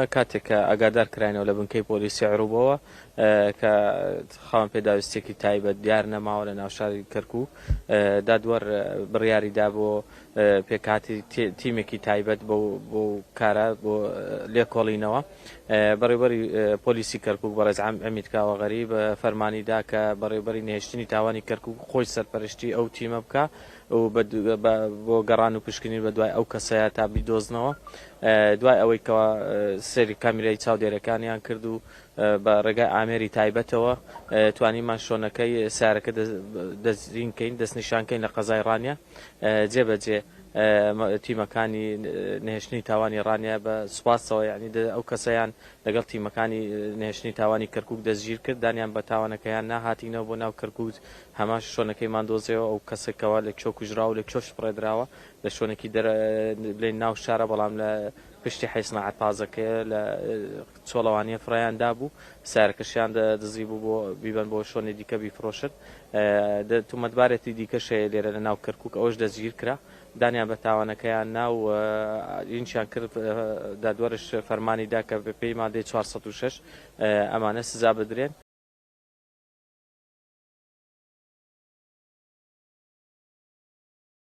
کاتێک کە ئاگادار کراینەوە لە بنکەی پۆلیسی عروبەوە کە خاوەن پێداویستێکی تایبەت دیار نەماوە لە ناو شاری کەرکووک دادوەر بڕیاریدا بۆ پێکهاتی تیمێکی تایبەت بۆ کارە بۆ لێکۆڵینەوە بەڕێوەبەری پۆلیسی کەرکووک بەڕێز ئەمید کاوەغەری بە فەرمانیدا کە بەڕێوەبەری نهێشتنی تاوانی کەرکووک خۆی سەرپەرشتی ئەو تیمە بکە و بۆ گەڕان و پشکنین بە دوای ئەو کەسەیە تا بیدۆزنەوە دوای ئەوەی کەەوە سەری کامیرای چاودێرەکانیان کرد و بە ڕێگای ئامێری تایبەتەوە توانیمان شۆنەکەی سارەکە دەستینکەین دەستنیشانکەین لە قەزای ڕانیا جێبەجێ تیمەکانی نهێشتنی تاوانی ڕانیا بە سوپاسەوە یعنی ئەو کەسەیان لەگەڵ تیمەکانی نهێشتنی تاوانی کەرکووک دەستگیر کرد دانیان بە تاوانەکەیان ناهاتینەوە بۆ ناو کەرکووک هەماش شۆنەکەیمان دۆزیەوە ئەو کەسێکەوە لە کۆ کوژراوە لە کۆش پڕێدراوە لە شوێنێکی بڵێن ناو شارە بەڵام لە پشتی حیسناعەت پازەکەیە لە چۆڵەوانیە فڕیاندا بوو سارەکەشیان دزی بوو بۆ بیبەن بۆ شوێنی دیکە بیفرۆشت تومەتبارێتی دیکەشەیە لێرە لە ناو کەرکووک ئەوەش دەستگیر کرا دانیان بە تاوانەکەیان ناو ئینچیان کرد دادوەرش فەرمانیدا کە پێی مادەی 406 ئەمانە سزا بدرێن